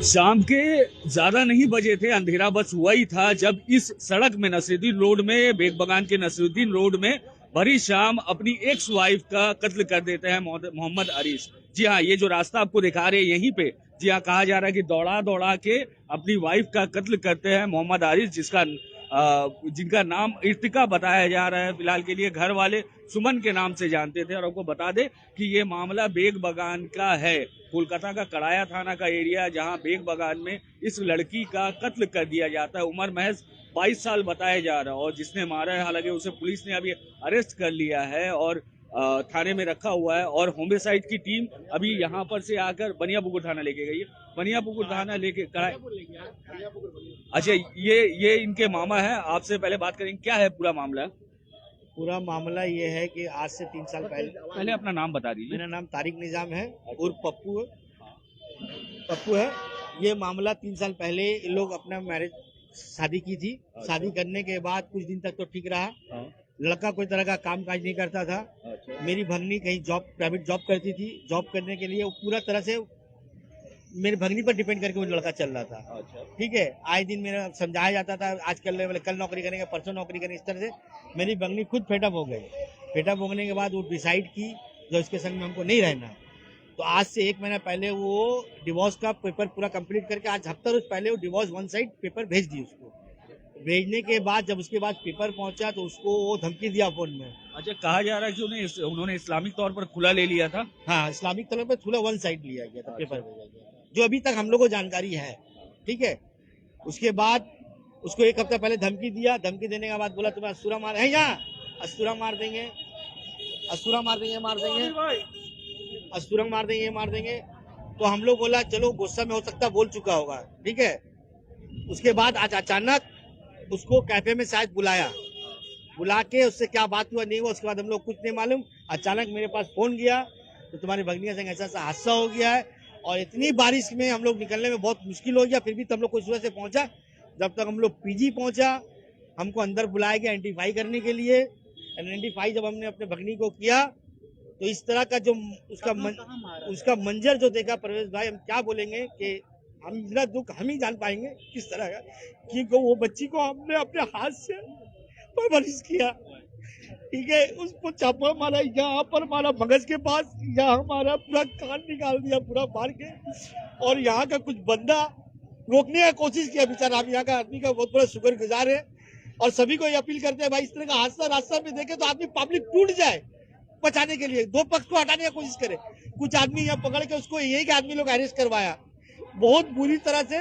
शाम के ज्यादा नहीं बजे थे, अंधेरा बस हुआ ही था जब इस सड़क में नसरुद्दीन रोड में, बेगबगान के नसरुद्दीन रोड में भरी शाम अपनी एक्स वाइफ का कत्ल कर देते हैं मोहम्मद अरीश। जी हाँ, ये जो रास्ता आपको दिखा रहे हैं यहीं पे, जी हाँ, कहा जा रहा है कि दौड़ा दौड़ा के अपनी वाइफ का कत्ल करते हैं मोहम्मद अरीश, जिनका नाम इर्तिका बताया जा रहा है। फिलहाल के लिए घर वाले सुमन के नाम से जानते थे। और आपको बता दें कि ये मामला बेग बगान का है, कोलकाता का कड़ाया थाना का एरिया, जहां बेग बगान में इस लड़की का कत्ल कर दिया जाता है। उम्र महज 22 साल बताया जा रहा है और जिसने मारा है, हालांकि उसे पुलिस ने अभी अरेस्ट कर लिया है और थाने में रखा हुआ है। और होमिसाइड की टीम अभी यहाँ पर से आकर बनियापुकुर थाना लेके गई है। बनियापुकुर थाना लेके अच्छा, ये इनके मामा है। आपसे पहले बात करेंगे, क्या है पूरा मामला? पूरा मामला ये है कि आज से 3 साल पहले अपना नाम बता दीजिए। मेरा नाम तारिक निजाम है और पप्पू है। ये मामला 3 साल पहले इन लोग अपना मैरिज शादी की थी। शादी करने के बाद कुछ दिन तक तो ठीक रहा। लड़का कोई तरह का काम काज नहीं करता था। मेरी भगनी कहीं प्राइवेट जॉब करती थी। जॉब करने के लिए वो पूरा तरह से मेरी भगनी पर डिपेंड करके वो लड़का चल रहा था। ठीक है, आए दिन मेरा समझाया जाता था, आज कल नौकरी करेंगे, परसों नौकरी करेंगे, इस तरह से मेरी भगनी खुद फेडअप हो गई। फेडअप होने के बाद वो डिसाइड की जो इसके संग में हमको नहीं रहना। तो आज से 1 महीना पहले वो डिवोर्स का पेपर पूरा कंप्लीट करके आज हफ्ता रोज पहले वो डिवोर्स 1 साइड पेपर भेज दी उसको। भेजने के बाद जब उसके बाद पेपर पहुंचा तो उसको वो धमकी दिया फोन में। अच्छा, कहा जा रहा है कि उन्होंने इस्लामिक तौर पर खुला ले लिया था। हाँ, इस्लामिक तौर पर खुला 1 साइड लिया गया था, पेपर भेजा गया, जो अभी तक हम लोग को जानकारी है। ठीक है, उसके बाद उसको 1 हफ्ता पहले धमकी दिया। धमकी देने के बाद बोला तुम्हें अस्तूरा मार है, यहाँ अस्तूरा मार देंगे, अस्तूरा मार देंगे, अस्तूरा मार देंगे, मार देंगे। तो हम लोग बोला चलो, गुस्सा में हो सकता बोल चुका होगा। ठीक है, उसके बाद आज अचानक उसको कैफे में शायद बुला के उससे क्या बात हुआ नहीं हुआ उसके बाद हम लोग कुछ नहीं मालूम। अचानक मेरे पास फोन गया तो तुम्हारी भगनी के संग ऐसा हादसा हो गया है और इतनी बारिश में हम लोग निकलने में बहुत मुश्किल हो गया। फिर भी हम लोग कुछ सुबह से पहुंचा। जब तक हम लोग पीजी पहुंचा, हमको अंदर बुलाया गया आइडेंटिफाई करने के लिए। आइडेंटिफाई जब हमने अपने भगनी को किया तो इस तरह का जो उसका मंजर जो देखा परवेश भाई, हम क्या बोलेंगे कि हम इतना दुख हम ही जान पाएंगे किस तरह का, क्योंकि वो बच्ची को हमने अपने हाथ से परवरिश किया। ठीक है, उसको चापा मारा, यहाँ पर मारा मगज के पास, यहाँ हमारा पूरा कान निकाल दिया पूरा मार के। और यहाँ का कुछ बंदा रोकने का कोशिश किया बेचारा। हम यहाँ का आदमी का बहुत बड़ा शुक्रगुजार है और सभी को ये अपील करते हैं भाई, इस तरह का हादसा रास्ता में देखे तो आदमी पब्लिक टूट जाए बचाने के लिए, दो पक्ष को हटाने की कोशिश करे। कुछ आदमी यहाँ पकड़ के उसको यही के आदमी लोग अरेस्ट करवाया बहुत बुरी तरह से।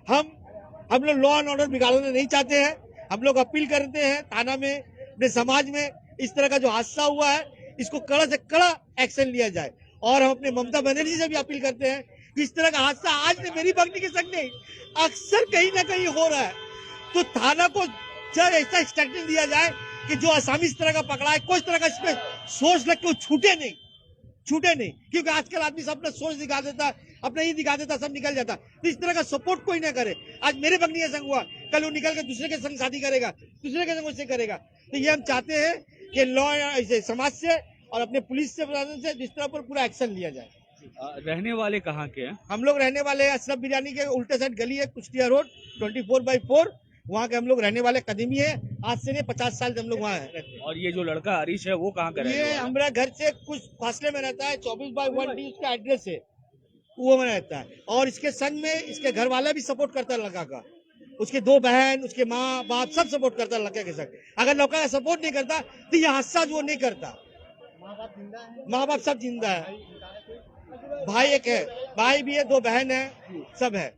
हम लोग लॉ एंड ऑर्डर बिगाड़ना नहीं चाहते हैं। हम लोग अपील करते हैं थाना में, अपने समाज में, इस तरह का जो हादसा हुआ है इसको कड़ा से कड़ा एक्शन लिया जाए। और हम अपने ममता बनर्जी से भी अपील करते हैं कि इस तरह का हादसा आज ने मेरी भगनी के संग नहीं, अक्सर कहीं ना कहीं हो रहा है। तो थाना को ऐसा इंस्ट्रक्शन दिया जाए कि जो आसामी इस तरह का पकड़ा है, कोई तरह का इसमें सोच लग के वो छूटे नहीं, क्योंकि आजकल आदमी सब अपना सोच दिखा देता, अपना ही दिखा देता, सब निकल जाता। तो इस तरह का सपोर्ट कोई ना करे। आज मेरे भगनी के संग हुआ, कल वो निकल के दूसरे के संग शादी करेगा, दूसरे के संग उससे करेगा। तो ये हम चाहते हैं कि लॉ समाज से और अपने पुलिस से, प्रशासन से जिस तरह पर पूरा एक्शन लिया जाए। रहने वाले कहाँ के हैं? हम लोग रहने वाले अशरफ बिरयानी के उल्टे साइड गली है, कुश्तिया रोड 24/4, वहाँ के हम लोग रहने वाले कदमी है। आज से नहीं 50 साल से हम लोग वहाँ रहते हैं। और ये जो लड़का हरीश है वो कहाँ का रहने वाला है? ये हमारा घर से कुछ फासले में रहता है, 24/1D उसका एड्रेस है, वो में रहता है। और इसके संग में इसके घर वाला भी सपोर्ट करता है लड़का का, उसके 2 बहन, उसके माँ बाप सब सपोर्ट करता है लड़के के संग। अगर लड़का का सपोर्ट नहीं करता तो ये हादसा वो नहीं करता। माँ बाप सब जिंदा है, भाई एक है, भाई भी है, 2 बहन है, सब है।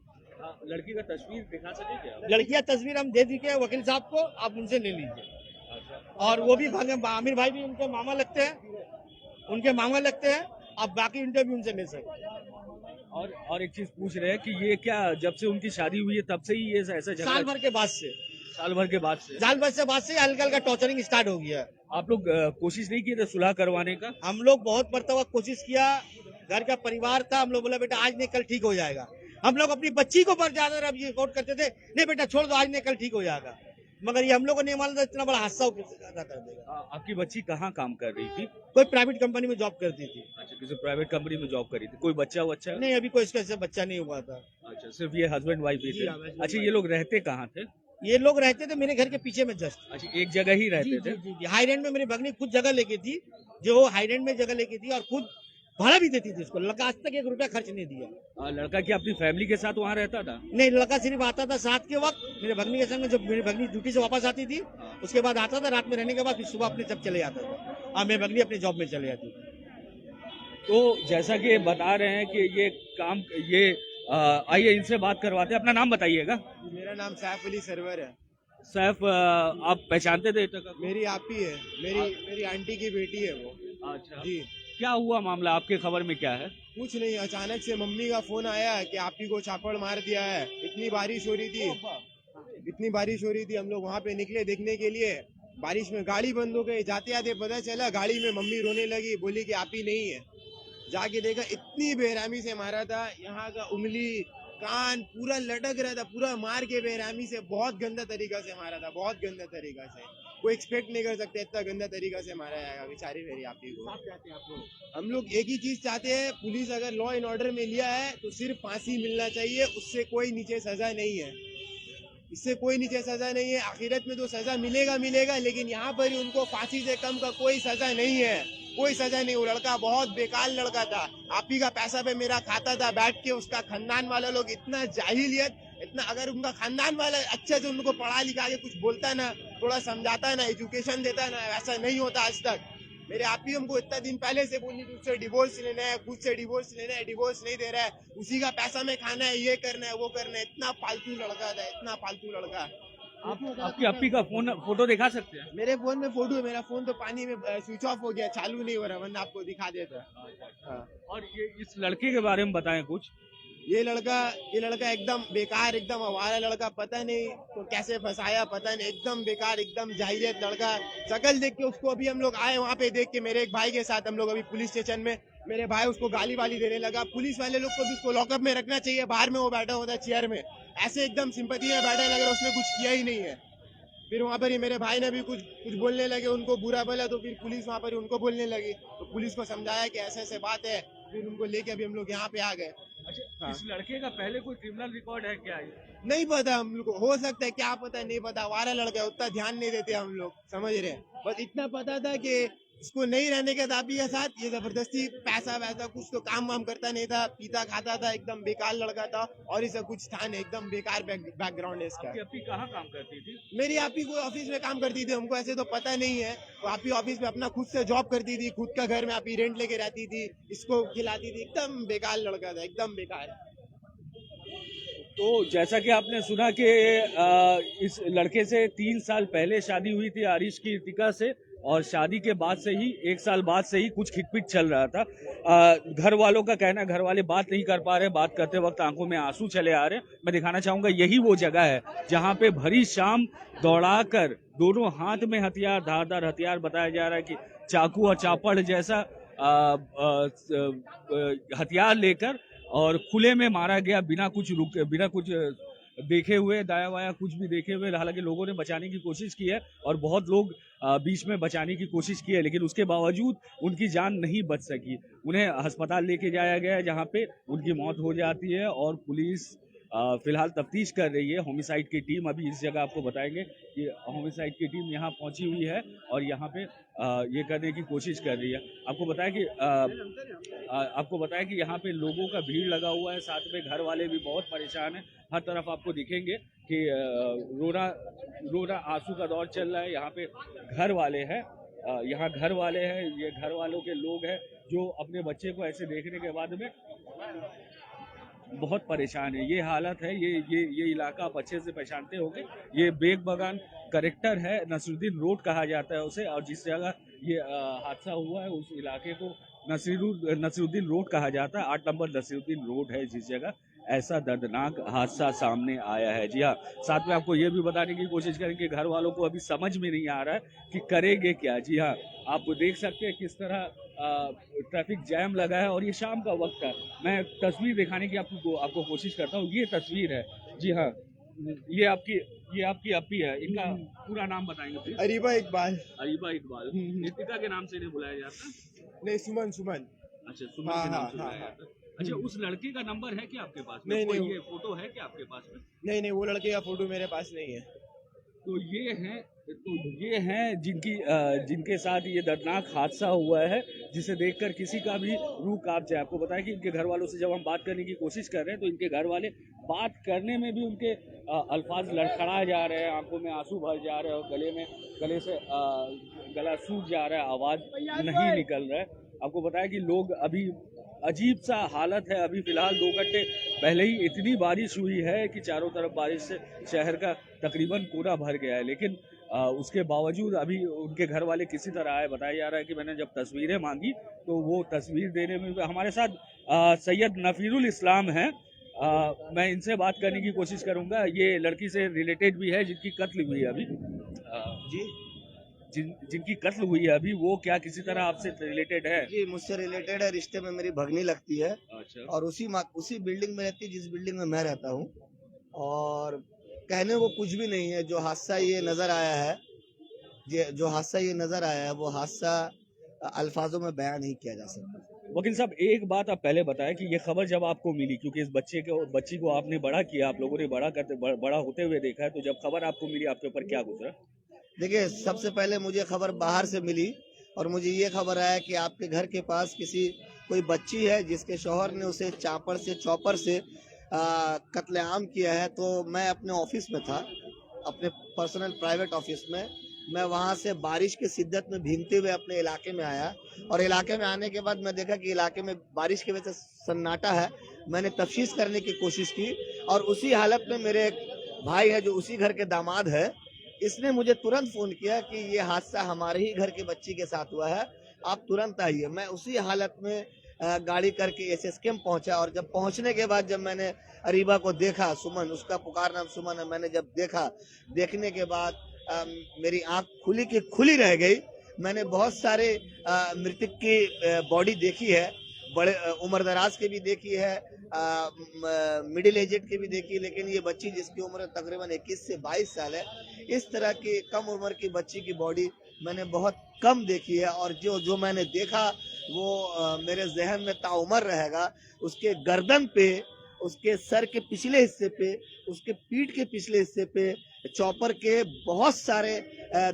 लड़की का तस्वीर दिखा सके क्या? लड़की का तस्वीर हम दे दी है वकील साहब को, आप उनसे ले लीजिए। और वो भी आमिर भाई भी उनके मामा लगते हैं, आप बाकी इंटरव्यू उनसे ले सकते। और एक चीज पूछ रहे हैं कि ये क्या जब से उनकी शादी हुई है तब से ही ये ऐसा साल भर के बाद से हल्का हल्का टॉर्चरिंग स्टार्ट हो गया। आप लोग कोशिश नहीं किए थे सुलह करवाने का? हम लोग बहुत मरतबा कोशिश किया, घर का परिवार था, हम लोग बोला बेटा आज नहीं कल ठीक हो जाएगा। हम लोग अपनी बच्ची को पर ज्यादा अब ये वोट करते थे, नहीं बेटा छोड़ दो, आज नहीं कल ठीक हो जाएगा। मगर ये हम लोग को नहीं मालूम था इतना बड़ा हादसा वो कैसे ज्यादा कर देगा। आपकी बच्ची कहाँ काम कर रही थी? कोई प्राइवेट कंपनी में जॉब करती थी। अच्छा, किसी प्राइवेट कंपनी में जॉब करी थी। कोई बच्चा वच्चा? नहीं, अभी कोई इसका ऐसा बच्चा नहीं हुआ था। अच्छा, सिर्फ ये हस्बैंड वाइफ ही जी, थे। हाँ, husband अच्छा, ये wife। लोग रहते कहाँ थे? ये लोग रहते थे मेरे घर के पीछे में जस्ट। अच्छा, एक जगह ही जी रहते जी थे? जी जी, हाई रेंट में मेरी भगनी खुद जगह लेके थी, जो हाई रेंट में जगह लेके थी और खुद भाड़ा भी देती थी उसको। लड़का आज तक 1 रुपया खर्च नहीं दिया। लड़का क्या अपनी फैमिली के साथ वहाँ रहता था? नहीं, लड़का सिर्फ आता था साथ के वक्त मेरे भगनी के संग, जब मेरी भगनी ड्यूटी से वापस आती थी उसके बाद आता था, रात में रहने के बाद फिर सुबह अपने जब चले जाता था और मेरी भगनी अपने जॉब में चले जाती थी। तो जैसा कि बता रहे हैं कि ये काम ये आइए इनसे बात करवाते हैं। अपना नाम बताइएगा। मेरा नाम सैफ अली सरवर है। सैफ, आप पहचानते थे तक? मेरी आप ही है, मेरी आंटी की बेटी है वो। अच्छा, जी, क्या हुआ मामला? आपके खबर में क्या है? कुछ नहीं, अचानक से मम्मी का फोन आया कि आप ही को छापड़ मार दिया है। इतनी बारिश हो रही थी, हम लोग वहाँ पे निकले देखने के लिए। बारिश में गाड़ी बंद हो गई, जाते आते पता चला गाड़ी में मम्मी रोने लगी, बोली कि आप ही नहीं है। जाके देखा इतनी बेरहमी से मारा था, यहाँ का उंगली कान पूरा लटक रहा था, पूरा मार के बेरहमी से बहुत गंदा तरीका से मारा था, बहुत गंदा तरीका से। कोई एक्सपेक्ट नहीं कर सकते इतना गंदा तरीका से मारा जाएगा बेचारी मेरी आप ही को। हम लोग एक ही चीज चाहते हैं, पुलिस अगर लॉ एंड ऑर्डर में लिया है तो सिर्फ फांसी मिलना चाहिए, उससे कोई नीचे सजा नहीं है, इससे कोई नीचे सजा नहीं है। आखिरत में तो सजा मिलेगा, लेकिन यहाँ पर ही उनको फांसी से कम का कोई सजा नहीं है, कोई सजा नहीं। वो लड़का बहुत बेकार लड़का था, आप ही का पैसा पे मेरा खाता था बैठ के। उसका खानदान वाला लोग इतना जाहिलियत, इतना, अगर उनका खानदान वाला अच्छे से उनको पढ़ा लिखा के कुछ बोलता ना, थोड़ा समझाता ना, एजुकेशन देता ना, ऐसा नहीं होता आज तक। मेरे आप ही हमको इतना दिन पहले से बोली उससे डिवोर्स लेना है, खुद से डिवोर्स लेना है, डिवोर्स नहीं दे रहा है, उसी का पैसा में खाना है, ये करना है, वो करना है। इतना फालतू लड़का था, इतना फालतू लड़का। आपकी अपी का फोटो दिखा सकते हैं? मेरे फोन में फोटो है, मेरा फोन तो पानी में स्विच ऑफ हो गया, चालू नहीं हो रहा, वरना आपको दिखा देता। हाँ। और ये इस लड़के के बारे में बताएं कुछ। ये लड़का एकदम बेकार, एकदम आवारा लड़का, पता नहीं तो कैसे फंसाया, पता नहीं, एकदम बेकार, एकदम जाहिलियत लड़का। शकल देख के उसको अभी हम लोग आए वहाँ पे देख के, मेरे एक भाई के साथ हम लोग अभी पुलिस स्टेशन में, मेरे भाई उसको गाली वाली देने लगा। पुलिस वाले लोग को भी उसको लॉकअप में रखना चाहिए, बाहर में वो बैठा होता है चेयर में, ऐसे एकदम सिंपैथी में बैठा, लग रहा उसने कुछ किया ही नहीं है। फिर वहाँ पर ही मेरे भाई ने भी कुछ बोलने लगे, उनको बुरा बोला, तो फिर पुलिस वहाँ पर ही उनको बोलने लगी, तो पुलिस को समझाया कि ऐसे ऐसे बात है, फिर उनको लेके अभी हम लोग यहाँ पे आ गए। अच्छा, हाँ। इस लड़के का पहले कोई क्रिमिनल रिकॉर्ड है क्या? नहीं पता हम लोग को, हो सकता है, क्या पता, नहीं पता। आवारा लड़का है, उतना ध्यान नहीं देते हम लोग, समझ रहे हैं। बस इतना पता था कि इसको नहीं रहने के दाबी के साथ ये जबरदस्ती पैसा वैसा कुछ तो काम वाम करता नहीं था, पीता खाता था, एकदम बेकार लड़का था, और इसे कुछ था नहीं, एकदम बेकार बैकग्राउंड है इसका। आपकी अपी कहाँ काम करती थी? मेरी आप ही को ऑफिस में काम करती थी, हमको ऐसे तो पता नहीं है। तो आप ही ऑफिस में अपना खुद से जॉब करती थी, खुद का घर में आप ही रेंट लेके रहती थी, इसको खिलाती थी, एकदम बेकार लड़का था, एकदम बेकार। तो जैसा कि आपने सुना कि इस लड़के से 3 साल पहले शादी हुई थी आरिश की इर्तिका से, और शादी के बाद से ही 1 साल बाद से ही कुछ खिटपिट चल रहा था। घर वालों का कहना, घर वाले बात नहीं कर पा रहे, बात करते वक्त आंखों में आंसू चले आ रहे। मैं दिखाना चाहूंगा, यही वो जगह है जहां पे भरी शाम दौड़ाकर दोनों हाथ में हथियार, धारदार हथियार, बताया जा रहा है कि चाकू और चापड़ जैसा हथियार लेकर और खुले में मारा गया, बिना कुछ देखे हुए, दाया वाया कुछ भी देखे हुए। हालांकि लोगों ने बचाने की कोशिश की है और बहुत लोग बीच में बचाने की कोशिश की है, लेकिन उसके बावजूद उनकी जान नहीं बच सकी। उन्हें अस्पताल लेके जाया गया, जहां पे उनकी मौत हो जाती है, और पुलिस फिलहाल तफ्तीश कर रही है। होमिसाइड की टीम अभी इस जगह आपको बताएंगे कि होमिसाइड की टीम यहाँ पहुंची हुई है और यहाँ पे ये करने की कोशिश कर रही है। आपको बताया कि यहाँ पे लोगों का भीड़ लगा हुआ है, साथ में घर वाले भी बहुत परेशान हैं। हर तरफ आपको दिखेंगे कि रोना आंसू का दौर चल रहा है। यहाँ पे घर वाले हैं, ये घर वालों के लोग हैं जो अपने बच्चे को ऐसे देखने के बाद में बहुत परेशान है। ये हालत है, ये इलाका आप अच्छे से पहचानते होंगे। ये बेग बगान करेक्टर है, नसरुद्दीन रोड कहा जाता है उसे, और जिस जगह ये हादसा हुआ है उस इलाके को नसरुद्दीन रोड कहा जाता है। 8 नंबर नसरुद्दीन रोड है जिस जगह ऐसा दर्दनाक हादसा सामने आया है। जी हाँ, साथ में आपको ये भी बताने की कोशिश करेंगे, घर वालों को अभी समझ में नहीं आ रहा है कि करेंगे क्या। जी हाँ, आप देख सकते हैं किस तरह ट्रैफिक जैम लगा है, और ये शाम का वक्त है। मैं तस्वीर दिखाने की आपको कोशिश करता हूँ। ये तस्वीर है, जी हाँ, ये आपकी अपी है, इनका पूरा नाम बताएंगे प्लीज? अरीबा इकबाल। अरीबा इकबाल। नितिका के नाम से इन्हें बुलाया जाता है? नहीं, सुमन सुमन। अच्छा, सुमन हाँ, के नाम हाँ, से हाँ, बुलाया हाँ। जाता है। अच्छा, उस लड़के का नंबर है क्या आपके पास में? नहीं, कोई नहीं। ये फोटो है क्या आपके पास में? नहीं नहीं, वो लड़के का फोटो मेरे पास नहीं है। तो ये हैं जिनके साथ ये दर्दनाक हादसा हुआ है, जिसे देखकर किसी का भी रूह कांप जाए। आपको बताया कि इनके घर वालों से जब हम बात करने की कोशिश कर रहे हैं तो इनके घर वाले बात करने में भी उनके अल्फाज लड़खड़ाए जा रहे हैं, आंखों में आंसू भर जा रहे हैं और गले से गला सूख जा रहा है, आवाज नहीं निकल रहा है। आपको बताया कि लोग अभी अजीब सा हालत है। अभी फिलहाल 2 घंटे पहले ही इतनी बारिश हुई है कि चारों तरफ बारिश से शहर का तकरीबन कोना भर गया है, लेकिन उसके बावजूद अभी उनके घर वाले किसी तरह आए। बताया जा रहा है कि मैंने जब तस्वीरें मांगी तो वो तस्वीर देने में हमारे साथ सैयद नफीरुल इस्लाम हैं। मैं इनसे बात करने की कोशिश करूंगा। ये लड़की से रिलेटेड भी है जिनकी कत्ल हुई है अभी। जी, जिनकी कत्ल हुई है अभी, वो क्या किसी तरह आपसे रिलेटेड है? जी, मुझसे रिलेटेड है। रिश्ते में मेरी भगनी लगती है अच्छा। और उसी बिल्डिंग में रहती है जिस बिल्डिंग में मैं रहता हूँ। और कहने को कुछ भी नहीं है। जो हादसा ये नजर आया है वो हादसा अल्फाजों में बयान नहीं किया जा सकता। वकील साहब, एक बात आप पहले बताएं कि ये खबर जब आपको मिली, क्योंकि इस बच्ची को आपने बड़ा किया, आप लोगों ने बड़ा होते हुए देखा है, तो जब खबर आपको मिली आपके ऊपर क्या गुजरा? देखिए, सबसे पहले मुझे खबर बाहर से मिली और मुझे ये खबर आया कि आपके घर के पास कोई बच्ची है जिसके शौहर ने उसे चॉपर से कत्लेआम किया है। तो मैं अपने ऑफिस में था, अपने पर्सनल प्राइवेट ऑफिस में। मैं वहां से बारिश की शिद्दत में भीगते हुए अपने इलाके में आया और इलाके में आने के बाद मैं देखा कि इलाके में बारिश की वजह से सन्नाटा है। मैंने तफ्तीश करने की कोशिश की और उसी हालत में मेरे एक भाई है जो उसी घर के दामाद है, इसने मुझे तुरंत फोन किया कि ये हादसा हमारे ही घर की बच्ची के साथ हुआ है, आप तुरंत आइए। मैं उसी हालत में गाड़ी करके SSKM पहुंचा और जब पहुंचने के बाद जब मैंने अरीबा को देखा, सुमन, उसका पुकार नाम सुमन है, मैंने जब देखने के बाद मेरी आंख खुली रह गई। मैंने बहुत सारे मृतक की बॉडी देखी है, बड़े उम्र दराज की भी देखी है, मिडिल एजेड की भी देखी, लेकिन ये बच्ची जिसकी उम्र तकरीबन 21 से 22 साल है, इस तरह की कम उम्र की बच्ची की बॉडी मैंने बहुत कम देखी है। और जो मैंने देखा वो मेरे जहन में ताउमर रहेगा। उसके गर्दन पे, उसके सर के पिछले हिस्से पे, उसके पीठ के पिछले हिस्से पे चॉपर के बहुत सारे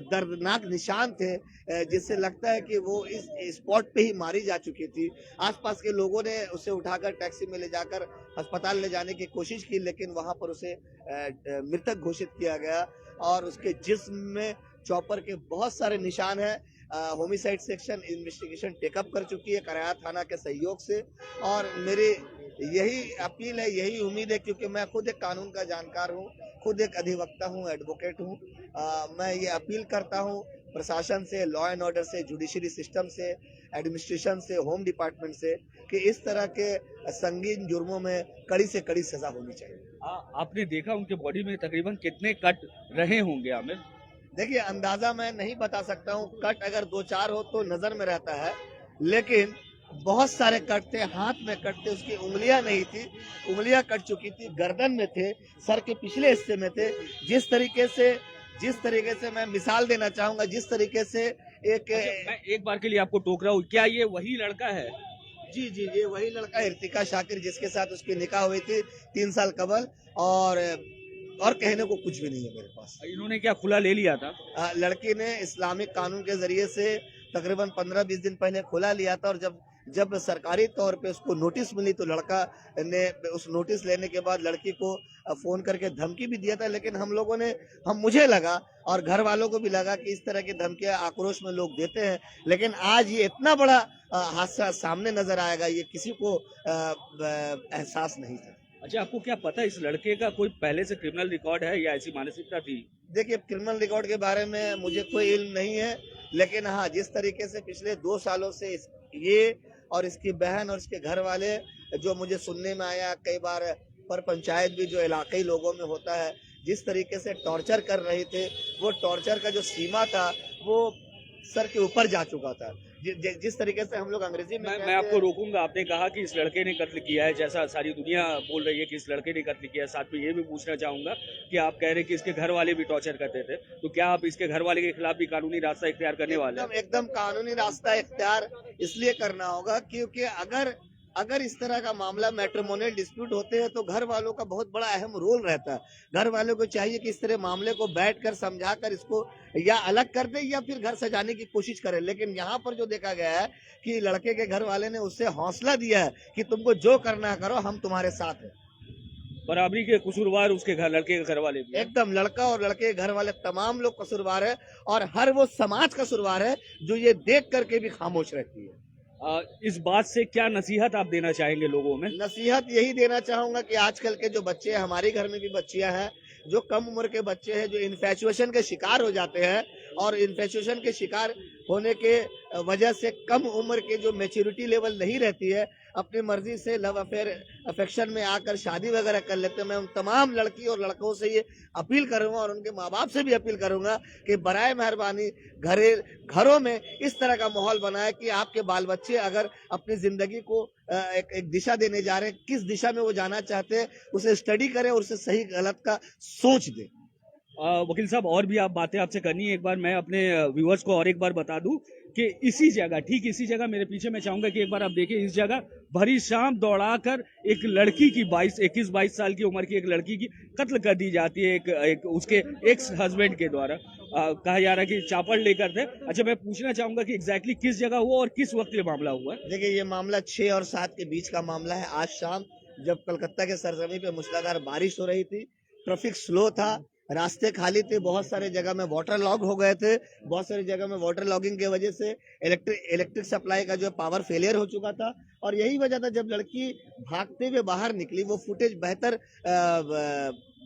दर्दनाक निशान थे, जिससे लगता है कि वो इस स्पॉट पे ही मारी जा चुकी थी। आसपास के लोगों ने उसे उठाकर टैक्सी में ले जाकर अस्पताल ले जाने की कोशिश की, लेकिन वहां पर उसे मृतक घोषित किया गया और उसके जिस्म में चॉपर के बहुत सारे निशान हैं। होमिसाइड सेक्शन इन्वेस्टिगेशन टेकअप कर चुकी है कराया थाना के सहयोग से। और मेरी यही अपील है, यही उम्मीद है, क्योंकि मैं खुद एक कानून का जानकार हूँ, खुद एक अधिवक्ता हूँ, एडवोकेट हूँ। मैं ये अपील करता हूँ प्रशासन से, लॉ एंड ऑर्डर से, जुडिशरी सिस्टम से, एडमिनिस्ट्रेशन से, होम डिपार्टमेंट से, कि इस तरह के संगीन जुर्मों में कड़ी से कड़ी सजा होनी चाहिए। आपने देखा उनके बॉडी में तकरीबन कितने कट रहे होंगे आमिर? देखिए, अंदाजा मैं नहीं बता सकता हूँ। कट अगर 2-4 हो तो नजर में रहता है, लेकिन बहुत सारे कट थे। हाथ में कट थे, उसकी उंगलियां नहीं थी, उंगलियां कट चुकी थी, गर्दन में थे, सर के पिछले हिस्से में थे। जिस तरीके से मैं मिसाल देना चाहूंगा, जिस तरीके से मैं एक बार के लिए आपको टोक रहा हूँ, क्या ये वही लड़का है? जी, ये वही लड़का इर्तिका शाकिर, जिसके साथ उसकी निकाह हुई थी 3 साल कबल। और कहने को कुछ भी नहीं है मेरे पास। इन्होंने क्या खुला ले लिया था? लड़की ने इस्लामिक कानून के जरिए से तकरीबन 15-20 दिन पहले खुला लिया था, और जब सरकारी तौर पे उसको नोटिस मिली तो लड़का ने उस नोटिस लेने के बाद लड़की को फोन करके धमकी भी दिया था। लेकिन मुझे लगा और घर वालों को भी लगा कि इस तरह की धमकियां आक्रोश में लोग देते हैं, लेकिन आज ये इतना बड़ा हादसा सामने नजर आएगा, ये किसी को एहसास नहीं था। अच्छा, आपको क्या पता इस लड़के का कोई पहले से क्रिमिनल रिकॉर्ड है या ऐसी मानसिकता थी? देखिए, क्रिमिनल रिकॉर्ड के बारे में मुझे कोई इल्म नहीं है, लेकिन हाँ, जिस तरीके से पिछले 2 सालों से ये और इसकी बहन और इसके घर वाले, जो मुझे सुनने में आया, कई बार पर पंचायत भी जो इलाकाई लोगों में होता है, जिस तरीके से टॉर्चर कर रहे थे, वो टॉर्चर का जो सीमा था वो सर के ऊपर जा चुका था। जिस तरीके से हम लोग अंग्रेजी में मैं आपको रोकूंगा। आपने कहा कि इस लड़के ने कत्ल किया है, जैसा सारी दुनिया बोल रही है कि इस लड़के ने कत्ल किया है। साथ में ये भी पूछना चाहूंगा कि आप कह रहे हैं कि इसके घर वाले भी टॉर्चर करते थे, तो क्या आप इसके घर वाले के खिलाफ भी कानूनी रास्ता इख्तियार करने वाले हैं? एकदम कानूनी रास्ता इख्तियार इसलिए करना होगा क्योंकि अगर इस तरह का मामला मैट्रिमोनियल डिस्प्यूट होते हैं तो घर वालों का बहुत बड़ा अहम रोल रहता है। घर वालों को चाहिए कि इस तरह मामले को बैठकर समझाकर इसको या अलग कर दे या फिर घर सजाने की कोशिश करे। लेकिन यहाँ पर जो देखा गया है कि लड़के के घर वाले ने उससे हौसला दिया है कि तुमको जो करना करो, हम तुम्हारे साथ हैं। बराबरी के कसूरवार उसके घर, लड़के के घर वाले भी हैं। एकदम लड़का और लड़के के घर वाले तमाम लोग कसूरवार है और हर वो समाज कसूरवार है जो ये देख करके भी खामोश रहती है। इस बात से क्या नसीहत आप देना चाहेंगे लोगों में? नसीहत यही देना चाहूंगा कि आजकल के जो बच्चे हैं, हमारे घर में भी बच्चियां हैं, जो कम उम्र के बच्चे हैं जो इन्फेचुएशन के शिकार हो जाते हैं और इन्फेचुएशन के शिकार होने के वजह से कम उम्र के जो मैच्योरिटी लेवल नहीं रहती है, अपनी मर्जी से लव अफेयर अफेक्शन में आकर शादी वगैरह कर लेते हैं। मैं उन तमाम लड़की और लड़कों से ये अपील करूंगा और उनके माँ बाप से भी अपील करूंगा कि बराए मेहरबानी घरों में इस तरह का माहौल बनाए कि आपके बाल बच्चे अगर अपनी जिंदगी को एक दिशा देने जा रहे हैं, किस दिशा में वो जाना चाहते हैं, उसे स्टडी करें और उसे सही गलत का सोच दें। वकील साहब, और भी आप बातें आपसे करनी है। एक बार मैं अपने व्यूअर्स को और एक बार बता दूं कि इसी जगह, ठीक इसी जगह मेरे पीछे, मैं चाहूंगा कि एक बार आप देखिए, इस जगह भरी शाम दौड़ाकर एक लड़की की 21-22 साल की उम्र की एक लड़की की कत्ल कर दी जाती है एक उसके एक्स हस्बैंड के द्वारा। कहा जा रहा है कि चापड़ लेकर थे। अच्छा, मैं पूछना चाहूंगा कि एग्जैक्टली किस जगह हुआ और किस वक्त ये मामला हुआ है? देखिए, ये मामला 6 और 7 के बीच का मामला है। आज शाम जब कलकत्ता के सरजमी पे मूसलाधार बारिश हो रही थी, ट्रैफिक स्लो था, रास्ते खाली थे, बहुत सारे जगह में वाटर लॉग हो गए थे। बहुत सारी जगह में वाटर लॉगिंग की वजह से इलेक्ट्रिक सप्लाई का जो पावर फेलियर हो चुका था और यही वजह था जब लड़की भागते हुए बाहर निकली। वो फुटेज बेहतर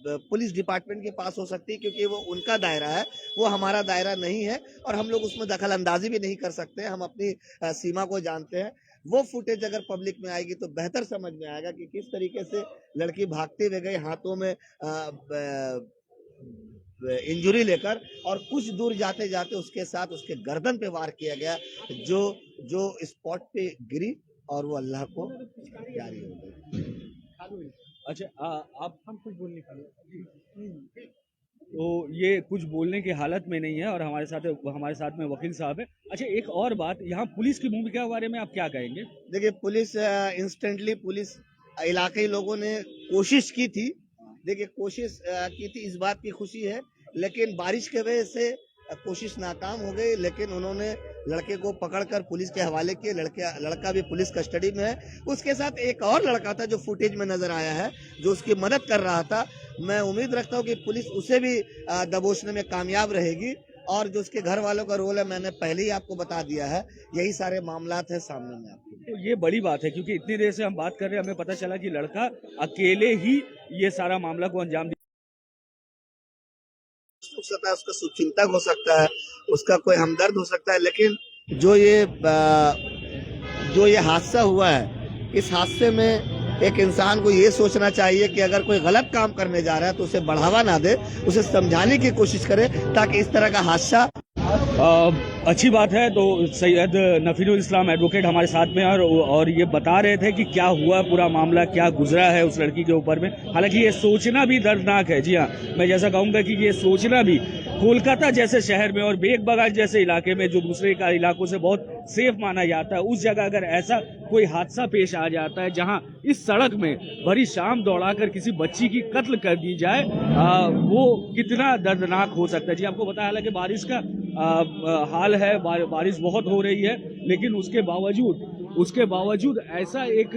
पुलिस डिपार्टमेंट के पास हो सकती है क्योंकि वो उनका दायरा है, वो हमारा दायरा नहीं है और हम लोग उसमें दखल अंदाजी भी नहीं कर सकते। हम अपनी सीमा को जानते हैं। वो फुटेज अगर पब्लिक में आएगी तो बेहतर समझ में आएगा कि किस तरीके से लड़की भागते हुए गई, हाथों में इंजुरी लेकर, और कुछ दूर जाते जाते उसके साथ उसके गर्दन पे वार किया गया जो स्पॉट पे गिरी और वो अल्लाह को प्यारी हो गई। अच्छा, आप हम कुछ बोलने के लिए, तो ये कुछ बोलने की हालत में नहीं है और हमारे साथ में वकील साहब है। अच्छा, एक और बात, यहाँ पुलिस की भूमिका के बारे में आप क्या कहेंगे? देखिए, पुलिस पुलिस इलाके लोगों ने कोशिश की थी। देखिए, कोशिश की थी, इस बात की खुशी है, लेकिन बारिश के वजह से कोशिश नाकाम हो गई। लेकिन उन्होंने लड़के को पकड़कर पुलिस के हवाले किए। लड़का भी पुलिस कस्टडी में है। उसके साथ एक और लड़का था जो फुटेज में नजर आया है, जो उसकी मदद कर रहा था। मैं उम्मीद रखता हूँ कि पुलिस उसे भी दबोचने में कामयाब रहेगी और जो उसके घर वालों का रोल है मैंने पहले ही आपको बता दिया है। यही सारे मामलात है सामने में आपको। तो ये बड़ी बात है क्योंकि इतनी देर से हम बात कर रहे हैं, हमें पता चला कि लड़का अकेले ही ये सारा मामला को अंजाम हो सकता है, उसका शुभचिंतक हो सकता है, उसका कोई हमदर्द हो सकता है, लेकिन जो ये हादसा हुआ है, इस हादसे में एक इंसान को ये सोचना चाहिए कि अगर कोई गलत काम करने जा रहा है तो उसे बढ़ावा ना दे, उसे समझाने की कोशिश करे ताकि इस तरह का हादसा। अच्छी बात है। तो सैयद नफीरुल इस्लाम एडवोकेट हमारे साथ में और ये बता रहे थे कि क्या हुआ, पूरा मामला क्या गुजरा है उस लड़की के ऊपर में। हालांकि ये सोचना भी दर्दनाक है। जी हाँ, मैं जैसा कहूँगा कि ये सोचना भी, कोलकाता जैसे शहर में और बेग बगान जैसे इलाके में जो दूसरे इलाकों से बहुत सेफ माना जाता है, उस जगह अगर ऐसा कोई हादसा पेश आ जाता है जहां इस सड़क में भरी शाम दौड़ाकर किसी बच्ची की कत्ल कर दी जाए, वो कितना दर्दनाक हो सकता है। जी, आपको बताया, हालांकि बारिश का हाल है, बारिश बहुत हो रही है, लेकिन उसके बावजूद ऐसा एक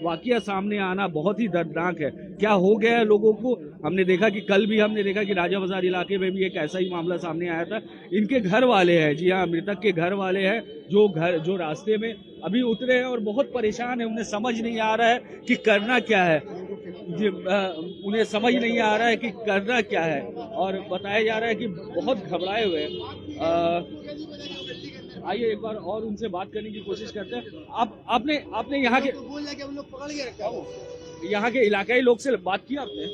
वाकया सामने आना बहुत ही दर्दनाक है। क्या हो गया है लोगों को, हमने देखा कि कल भी हमने देखा कि राजा बाजार इलाके में भी एक ऐसा ही मामला सामने आया था। इनके घर वाले हैं, जी हाँ, मृतक के घर वाले हैं, जो रास्ते में अभी उतरे हैं और बहुत परेशान है। उन्हें समझ नहीं आ रहा है कि करना क्या है। उन्हें समझ नहीं आ रहा है कि करना क्या है और बताया जा रहा है कि बहुत घबराए हुए हैं। आइए एक बार और उनसे बात करने की कोशिश करते हैं। आपने यहाँ के इलाकाई लोग से बात की आपने?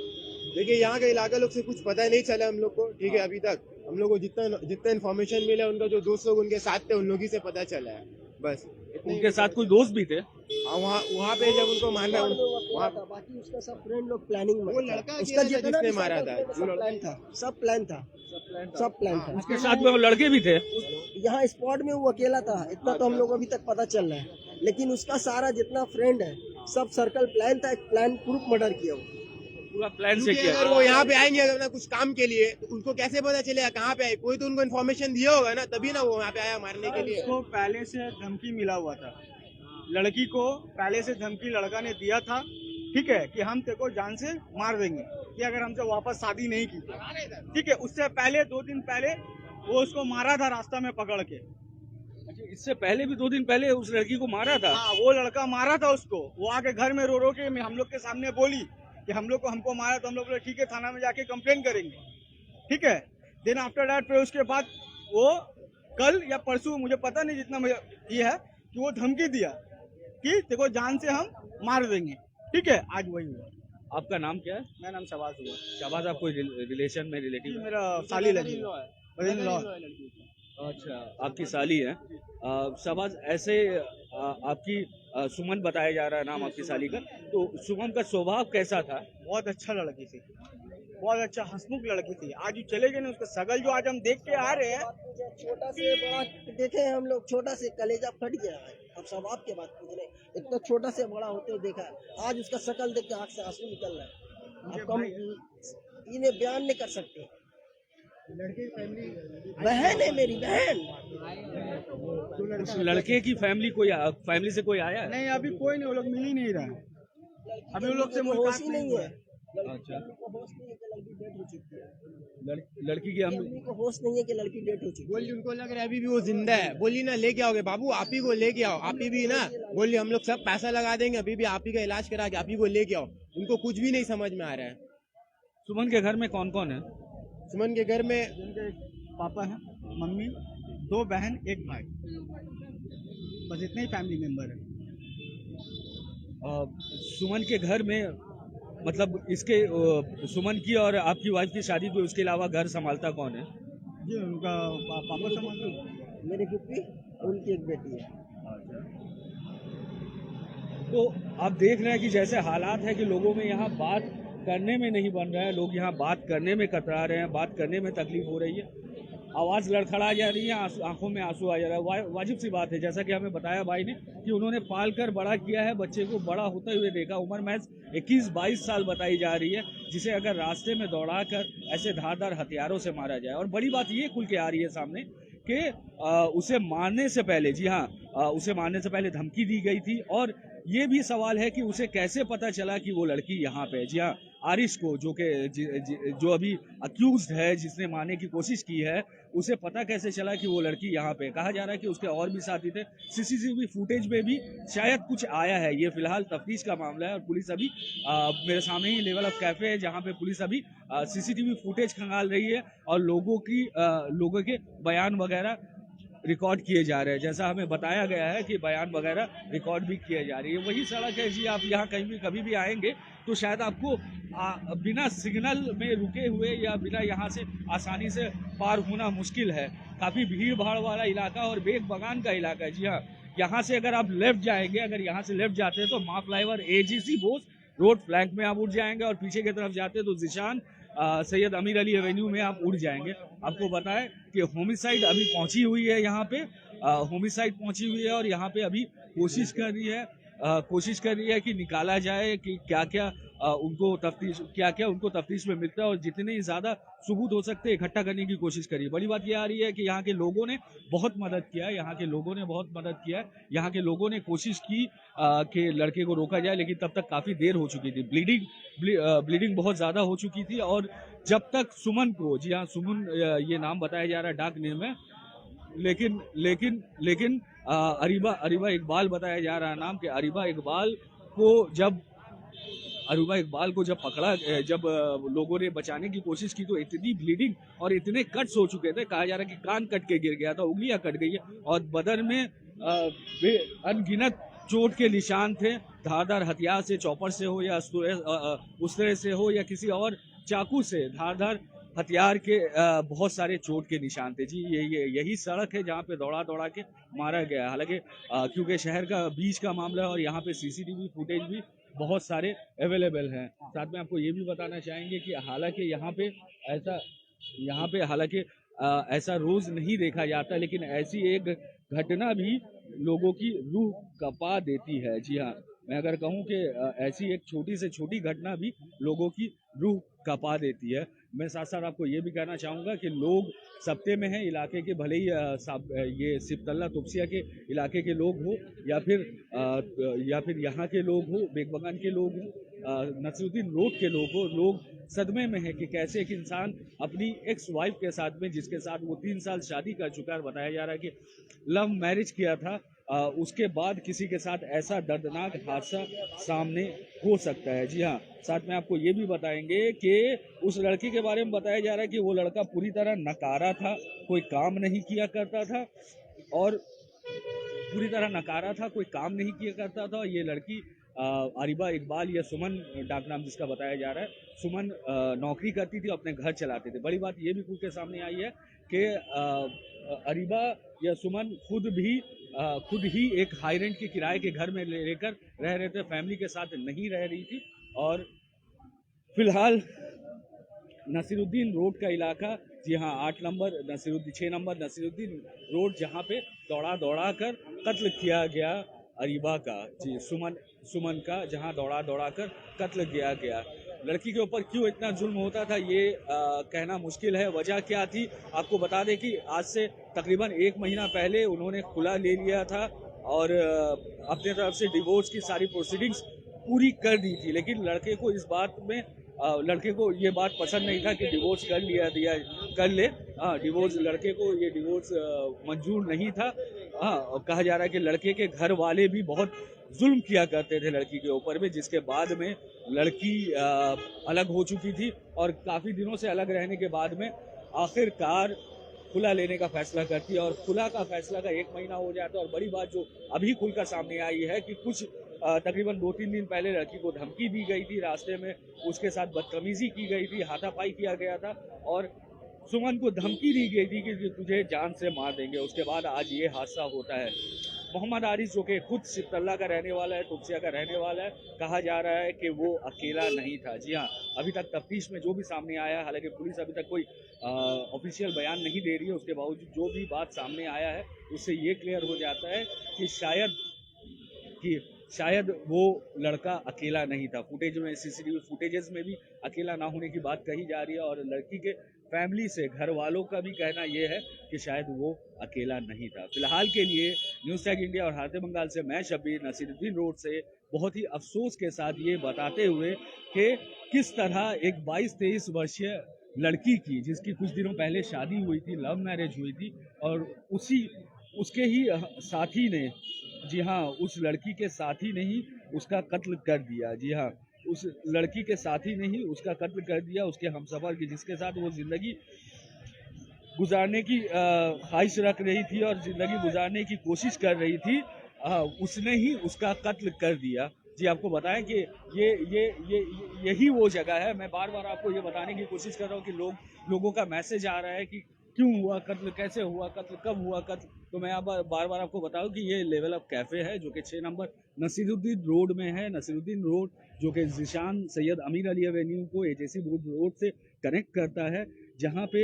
देखिए, यहाँ के इलाका लोग से कुछ पता नहीं चला हम लोग को, ठीक है। अभी तक हम लोग को जितना इन्फॉर्मेशन मिला, उनका जो दोस्त लोग उनके साथ थे उन लोग ही से पता चला है। बस इतने उनके साथ कोई दोस्त भी थे? वहाँ वहाँ पे जब उनको मारना वहाँ बाकी उसका सब फ्रेंड लोग प्लानिंग में वो था। लड़का उसका अकेला था जितना जिसने भी मारा सब था। प्लान था, सब प्लान था, सब प्लान था। उसके साथ में वो लड़के भी थे? यहाँ स्पॉट में वो अकेला था, इतना तो हम लोग को अभी तक पता चल रहा है। लेकिन उसका सारा जितना फ्रेंड है सब सर्कल प्लान था, एक प्लान प्रूफ मर्डर किया वो। पूरा प्लान से क्योंकि किया? अगर वो यहाँ पे आएंगे अगर ना कुछ काम के लिए तो उनको कैसे पता चलेगा कहाँ पे आए? कोई तो उनको इन्फॉर्मेशन दिया होगा ना, तभी ना वो यहाँ पे आया मारने के लिए। उसको पहले से धमकी मिला हुआ था, लड़की को पहले से धमकी लड़का ने दिया था, ठीक है, कि हम तेरे को जान से मार देंगे कि अगर हमसे वापस शादी नहीं की तो। ठीक है, उससे पहले 2 दिन पहले वो उसको मारा था रास्ता में पकड़ के। अच्छा, इससे पहले भी 2 दिन पहले उस लड़की को मारा था? हाँ, वो लड़का मारा था उसको। वो आके घर में रो रो के हम लोग के सामने बोली कि हमको मारा, तो हम लोग बोले ठीक है थाना में जाके कंप्लेन करेंगे, ठीक है। देन आफ्टर दैट फिर उसके बाद वो कल या परसों, मुझे पता नहीं, जितना मुझे ये है कि वो धमकी दिया कि देखो जान से हम मार देंगे, ठीक है। आज वही हुआ। आपका नाम क्या है? मेरा नाम शबाज हुआ। शाबाज, आप कोई रिलेशन में जी, रिलेटिव? मेरा साली लगी है। अच्छा, आपकी साली है। शाबाज, ऐसे आपकी सुमन बताया जा रहा है नाम आपकी साली का, तो सुमन का स्वभाव कैसा था? बहुत अच्छा लड़की थी, बहुत अच्छा हंसमुख लड़की थी। आज चले गए ना, उसका सगल जो आज हम देख के आ रहे हैं, छोटा से बड़ा देखे हैं हम लोग, छोटा से कलेजा फट गया है। अब सब आपके बात पूछ रहे, एक तो छोटा से बड़ा होते हुए देखा है, आज उसका शकल देख के आँख से आंसू निकल रहा है। अब हम इन्हें बयान नहीं कर सकते। बहन है मेरी बहन। उस लड़के की फैमिली से कोई आया है? नहीं अभी कोई नहीं, वो लोग मिल ही नहीं रहा है। अभी वो लोग से होश मुलाकात ही नहीं नहीं हुआ है। है। अच्छा, को होश नहीं है कि लड़की डेट हो चुकी है। लड़की की हम आदमी को होश नहीं है कि लड़की डेट हो चुकी है। बोली उनको लग रहा है अभी भी वो जिंदा है। बोली ना लेके आओगे बाबू, आप ही को लेके आओ, आप ही भी ना। बोली हम लोग सब पैसा लगा देंगे, अभी भी आप ही का इलाज करा के आप ही को लेके आओ। उनको कुछ भी नहीं समझ में आ रहा है। सुमन के घर में कौन कौन है? सुमन के घर में उनके पापा हैं, मम्मी, 2 बहन, 1 भाई, बस इतने ही फैमिली मेंबर है। सुमन के घर में मतलब इसके सुमन की और आपकी वाइफ की शादी को उसके अलावा घर संभालता कौन है? जी उनका पापा संभालते हैं। मेरी फुप्पी, उनकी एक बेटी है। तो आप देख रहे हैं कि जैसे हालात है कि लोगों में यहाँ बात करने में नहीं बन रहा है, लोग यहाँ बात करने में कतरा रहे हैं, बात करने में तकलीफ हो रही है, आवाज़ लड़खड़ा जा रही है, आंखों में आंसू आ जा रहा है। वाजिब सी बात है, जैसा कि हमें बताया भाई ने कि उन्होंने पाल कर बड़ा किया है, बच्चे को बड़ा होते हुए देखा। उम्र महज 21-22 साल बताई जा रही है, जिसे अगर रास्ते में दौड़ा कर ऐसे धारदार हथियारों से मारा जाए। और बड़ी बात ये खुल के आ रही है सामने कि उसे मारने से पहले, जी हाँ, उसे मारने से पहले धमकी दी गई थी। और ये भी सवाल है कि उसे कैसे पता चला कि वो लड़की यहाँ पे है। जी हाँ, आरिश को, जो अभी अक्यूज्ड है, जिसने मारने की कोशिश की है, उसे पता कैसे चला कि वो लड़की यहाँ पे? कहा जा रहा है कि उसके और भी साथी थे। सीसीटीवी फुटेज में भी शायद कुछ आया है। ये फिलहाल तफ्तीश का मामला है और पुलिस अभी मेरे सामने ही लेवल ऑफ कैफे है, जहाँ पे पुलिस अभी सीसीटीवी फुटेज खंगाल रही है और लोगों के बयान वगैरह रिकॉर्ड किए जा रहे हैं। जैसा हमें बताया गया है कि बयान वगैरह रिकॉर्ड भी किए जा रही है। वही सड़क है जी, आप यहाँ कहीं भी कभी भी आएंगे तो शायद आपको बिना सिग्नल में रुके हुए या बिना यहाँ से आसानी से पार होना मुश्किल है। काफ़ी भीड़ भाड़ वाला इलाका और बेग बगान का इलाका है। जी हाँ, यहाँ से अगर आप लेफ्ट जाएंगे, अगर यहाँ से लेफ्ट जाते हैं तो महाफ्लाईओवर AGC बोस रोड फ्लैंक में आप उठ जाएंगे और पीछे की तरफ जाते हैं तो जिशान सैयद अमीर अली एवेन्यू में आप उड़ जाएंगे। आपको बताएं कि होमिसाइड अभी पहुंची हुई है, यहाँ पे होमिसाइड पहुंची हुई है और यहाँ पे अभी कोशिश कर रही है कि निकाला जाए कि क्या क्या उनको तफ्तीश में मिलता है और जितने ज़्यादा सबूत हो सकते हैं इकट्ठा करने की कोशिश करिए। बड़ी बात ये आ रही है कि यहाँ के लोगों ने बहुत मदद किया है, यहाँ के लोगों ने कोशिश की कि लड़के को रोका जाए, लेकिन तब तक काफ़ी देर हो चुकी थी। ब्लीडिंग बहुत ज़्यादा हो चुकी थी और जब तक सुमन को, जी हाँ, सुमन ये नाम बताया जा रहा है डाक नेम है, लेकिन अरीबा इकबाल बताया जा रहा है नाम कि अरीबा इकबाल को जब पकड़ा, जब लोगों ने बचाने की कोशिश की तो इतनी ब्लीडिंग और इतने कट्स हो चुके थे, कहा जा रहा है कि कान कट के गिर गया था, उंगलियां कट गई है और बदन में अनगिनत चोट के निशान थे। धारदार हथियार से, चॉपर से हो या उस तरह से हो या किसी और चाकू से धारदार हथियार के बहुत सारे चोट के निशान थे जी। यही सड़क है जहाँ पे दौड़ा दौड़ा के मारा गया। हालांकि क्योंकि शहर का बीच का मामला है और यहाँ पे सीसीटीवी फुटेज भी बहुत सारे अवेलेबल हैं। साथ में आपको ये भी बताना चाहेंगे कि हालांकि यहाँ पे हालांकि ऐसा रोज नहीं देखा जाता, लेकिन ऐसी एक घटना भी लोगों की रूह कपा देती है। जी हाँ, मैं अगर कहूँ कि ऐसी एक छोटी से छोटी घटना भी लोगों की रूह कपा देती है। मैं साथ साथ आपको ये भी कहना चाहूँगा कि लोग सप्ते में हैं इलाके के, भले ही ये सिपतल्ला तुपसिया के इलाके के लोग हो या फिर यहाँ के लोग हो, बेगबगान के लोग हो, नसीरुद्दीन रोड के लोग हो, लोग सदमे में है कि कैसे एक इंसान अपनी एक्स वाइफ के साथ में, जिसके साथ वो 3 साल शादी कर चुका है, बताया जा रहा है कि लव मैरिज किया था, उसके बाद किसी के साथ ऐसा दर्दनाक हादसा सामने हो सकता है। जी हाँ, साथ में आपको ये भी बताएंगे कि उस लड़की के बारे में बताया जा रहा है कि वो लड़का पूरी तरह नकारा था, कोई काम नहीं किया करता था और पूरी तरह नकारा था, कोई काम नहीं किया करता था। ये लड़की अरीबा इकबाल या सुमन डाक नाम जिसका बताया जा रहा है, सुमन नौकरी करती थी, अपने घर चलाते थे। बड़ी बात ये भी खुल के सामने आई है कि अरीबा या सुमन खुद ही एक हाई रेंट के किराए के घर में लेकर रह रहे थे, फैमिली के साथ नहीं रह रही थी। और फिलहाल नसीरुद्दीन रोड का इलाका, जी हाँ 6 नंबर नसीरुद्दीन रोड, जहाँ पे दौड़ा दौड़ा कर कत्ल किया गया अरीबा का, जी सुमन का, जहाँ दौड़ा दौड़ा कर कत्ल किया गया। लड़की के ऊपर क्यों इतना जुल्म होता था ये कहना मुश्किल है। वजह क्या थी आपको बता दें कि आज से तकरीबन 1 महीना पहले उन्होंने खुला ले लिया था और अपने तरफ से डिवोर्स की सारी प्रोसीडिंग्स पूरी कर दी थी। लेकिन लड़के को ये बात पसंद नहीं था कि डिवोर्स कर ले। डिवोर्स, लड़के को ये डिवोर्स मंजूर नहीं था। कहा जा रहा है कि लड़के के घर वाले भी बहुत जुल्म किया करते थे लड़की के ऊपर में, जिसके बाद में लड़की अलग हो चुकी थी और काफ़ी दिनों से अलग रहने के बाद में आखिरकार खुला लेने का फैसला करती है और खुला का फैसला का 1 महीना हो जाता है। और बड़ी बात जो अभी खुलकर सामने आई है कि कुछ तकरीबन 2-3 दिन पहले लड़की को धमकी दी गई थी, रास्ते में उसके साथ बदतमीजी की गई थी, हाथापाई किया गया था और सुमन को धमकी दी गई थी कि तुझे जान से मार देंगे। उसके बाद आज ये हादसा होता है। मोहम्मद आरिस जो कि खुद सिपतल्ला का रहने वाला है, तुपसिया का रहने वाला है, कहा जा रहा है कि वो अकेला नहीं था। जी हाँ, अभी तक तफ्तीश में जो भी सामने आया है, हालांकि पुलिस अभी तक कोई ऑफिशियल बयान नहीं दे रही है, उसके बावजूद जो भी बात सामने आया है उससे ये क्लियर हो जाता है कि शायद वो लड़का अकेला नहीं था। फुटेज में, सीसीटीवी फुटेजेस में भी अकेला ना होने की बात कही जा रही है और लड़की के फैमिली से, घर वालों का भी कहना यह है कि शायद वो अकेला नहीं था। फिलहाल के लिए न्यूज़ टैग इंडिया और हाथे बंगाल से मैं शब्बीर नसीरुद्दीन रोड से बहुत ही अफसोस के साथ ये बताते हुए कि किस तरह एक 22-23 वर्षीय लड़की की, जिसकी कुछ दिनों पहले शादी हुई थी, लव मैरिज हुई थी और उसके ही साथी ने, जी हाँ उस लड़की के साथी ने ही उसका कत्ल कर दिया। जी हाँ, उस लड़की के साथी ने ही उसका कत्ल कर दिया, उसके हमसफर की, जिसके साथ वो जिंदगी गुजारने की ख्वाहिश रख रही थी और जिंदगी गुजारने की कोशिश कर रही थी, उसने ही उसका कत्ल कर दिया। जी, आपको बताएं कि यही वो जगह है। मैं बार बार आपको ये बताने की कोशिश कर रहा हूँ कि लोगों का मैसेज आ रहा है कि क्यों हुआ कत्ल, कैसे हुआ कत्ल, कब हुआ कत्ल। तो मैं बार बार आपको बताऊं कि ये लेवल अप कैफे है जो कि 6 नंबर नसीरुद्दीन रोड में है। नसीरुद्दीन रोड जो कि ज़ीशान सैयद अमीर अली एवेन्यू को एजेसी रोड से कनेक्ट करता है, जहाँ पे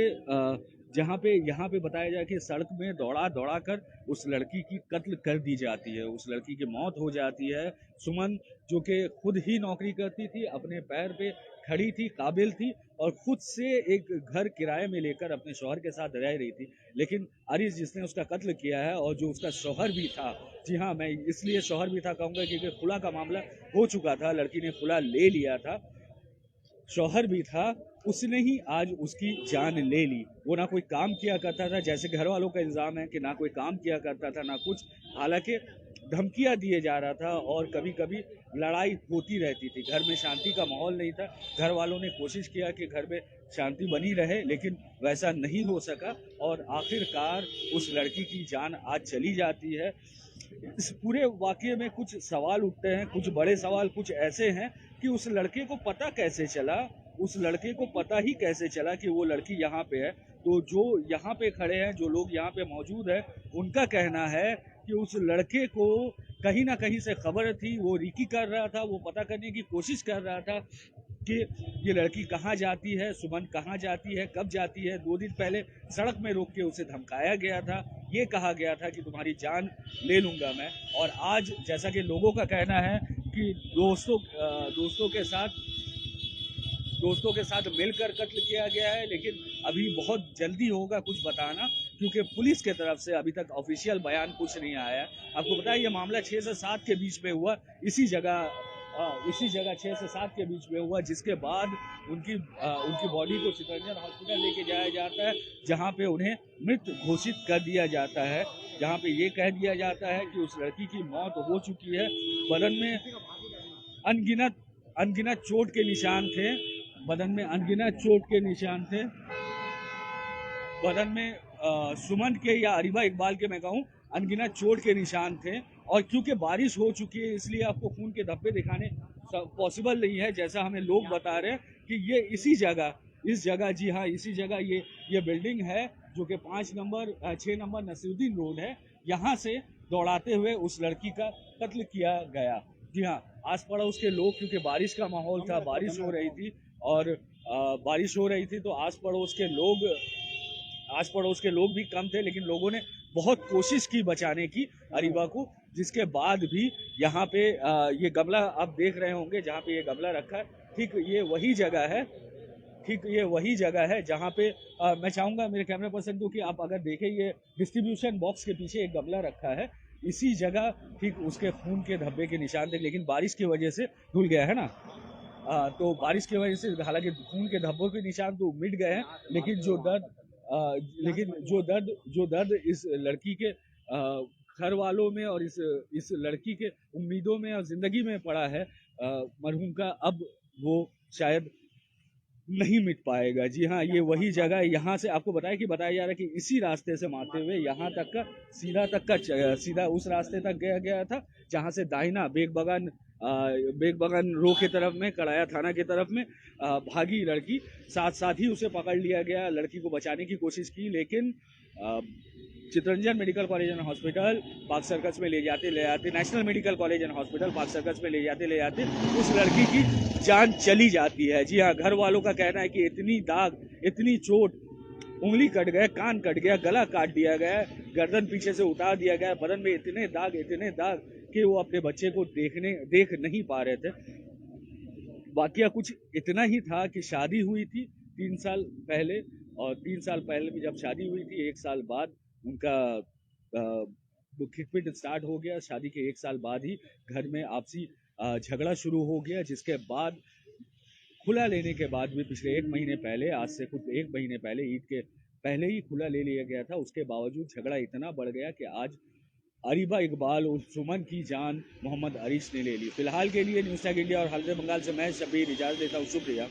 यहाँ पे बताया जाए कि सड़क में दौड़ा दौड़ा कर उस लड़की की कत्ल कर दी जाती है, उस लड़की की मौत हो जाती है। सुमन जो कि खुद ही नौकरी करती थी, अपने पैर पे खड़ी थी, काबिल थी और खुद से एक घर किराए में लेकर अपने शौहर के साथ रह रही थी। लेकिन आरिस जिसने उसका कत्ल किया है और जो उसका शौहर भी था, जी हाँ मैं इसलिए शौहर भी था कहूँगा क्योंकि खुला का मामला हो चुका था, लड़की ने खुला ले लिया था, शौहर भी था, उसने ही आज उसकी जान ले ली। वो ना कोई काम किया करता था, जैसे घर वालों का इल्ज़ाम है कि ना कोई काम किया करता था ना कुछ, हालांकि धमकियां दिए जा रहा था और कभी कभी लड़ाई होती रहती थी। घर में शांति का माहौल नहीं था, घर वालों ने कोशिश किया कि घर में शांति बनी रहे लेकिन वैसा नहीं हो सका और आखिरकार उस लड़की की जान आज चली जाती है। इस पूरे वाकये में कुछ सवाल उठते हैं, कुछ बड़े सवाल कुछ ऐसे हैं कि उस लड़के को पता कैसे चला, उस लड़के को पता ही कैसे चला कि वो लड़की यहाँ पे है। तो जो यहाँ पे खड़े हैं, जो लोग यहाँ पे मौजूद हैं, उनका कहना है कि उस लड़के को कहीं ना कहीं से खबर थी, वो रीकी कर रहा था, वो पता करने की कोशिश कर रहा था कि ये लड़की कहाँ जाती है, सुमन कहाँ जाती है, कब जाती है। 2 दिन पहले सड़क में रोक के उसे धमकाया गया था, ये कहा गया था कि तुम्हारी जान ले लूँगा मैं। और आज जैसा कि लोगों का कहना है कि दोस्तों के साथ मिलकर कत्ल किया गया है, लेकिन अभी बहुत जल्दी होगा कुछ बताना, क्योंकि पुलिस के तरफ से अभी तक ऑफिशियल बयान कुछ नहीं आया है। आपको पता है ये मामला 6 से 7 के बीच में हुआ, इसी जगह 6 से 7 के बीच में हुआ, जिसके बाद उनकी बॉडी को चितरंजन हॉस्पिटल लेके जाया जाता है, जहां पे उन्हें मृत घोषित कर दिया जाता है, जहां पे ये कह दिया जाता है कि उस लड़की की मौत हो चुकी है। बदन में अनगिनत चोट के निशान थे, बदन में सुमन के या अरीबा इकबाल के मैं कहूँ अनगिनत चोट के निशान थे। और क्योंकि बारिश हो चुकी है, इसलिए आपको खून के धब्बे दिखाने पॉसिबल नहीं है। जैसा हमें लोग बता रहे हैं कि ये इस जगह जी हाँ, इसी जगह ये बिल्डिंग है, जो कि 6 नंबर नसीरुद्दीन रोड है। यहाँ से दौड़ाते हुए उस लड़की का कत्ल किया गया। जी हाँ, आस पड़ोस के लोग, क्योंकि बारिश का माहौल था, बारिश हो रही थी, तो आस पड़ोस के लोग भी कम थे, लेकिन लोगों ने बहुत कोशिश की बचाने की अरीबा को, जिसके बाद भी यहाँ पे ये गमला आप देख रहे होंगे, जहाँ पे ये गमला रखा है, ठीक ये वही जगह है जहाँ पे मैं चाहूँगा मेरे कैमरा पर्सन को कि आप अगर देखें, ये डिस्ट्रीब्यूशन बॉक्स के पीछे एक गमला रखा है, इसी जगह ठीक उसके खून के धब्बे के निशान थे, लेकिन बारिश की वजह से धुल गया है ना। तो बारिश की वजह से हालांकि खून के धब्बों के निशान तो मिट गए हैं, लेकिन जो दर्द इस लड़की के घर वालों में और इस लड़की के उम्मीदों में और जिंदगी में पड़ा है मरहूम का, अब वो शायद नहीं मिट पाएगा। जी हाँ, ये वही जगह है। यहाँ से आपको बताया जा रहा है कि इसी रास्ते से मारते हुए यहाँ तक का सीधा उस रास्ते तक गया था, जहाँ से दाहिना बेग बगान रो के तरफ में, कड़ाया थाना की तरफ में भागी लड़की। साथ ही उसे पकड़ लिया गया, लड़की को बचाने की कोशिश की, लेकिन Chittaranjan medical college and hospital park circus में ले जाते national medical college and hospital park circus में ले जाते उस लड़की की जान चली जाती है। जी हाँ, घर वालों का कहना है कि इतनी दाग, इतनी चोट, उंगली कट गया, कान कट गया, गला काट दिया गया, गर्दन पीछे से उतार दिया गया, बदन में इतने दाग कि वो अपने बच्चे को देख नहीं पा रहे थे। वाकया कुछ इतना ही था कि शादी हुई थी 3 साल पहले, और 3 साल पहले भी जब शादी हुई थी, 1 साल बाद उनका खिटपिट स्टार्ट हो गया। शादी के 1 साल बाद ही घर में आपसी झगड़ा शुरू हो गया, जिसके बाद खुला लेने के बाद भी पिछले 1 महीने पहले, आज से कुछ 1 महीने पहले, ईद के पहले ही खुला ले लिया गया था। उसके बावजूद झगड़ा इतना बढ़ गया कि आज अरीबा इकबाल और सुमन की जान मोहम्मद अरीश ने ले ली। फिलहाल के लिए न्यूज़ टैग इंडिया और हल्द्रे बंगाल से मैं शबीर इजाज़त देता हूँ। शुक्रिया।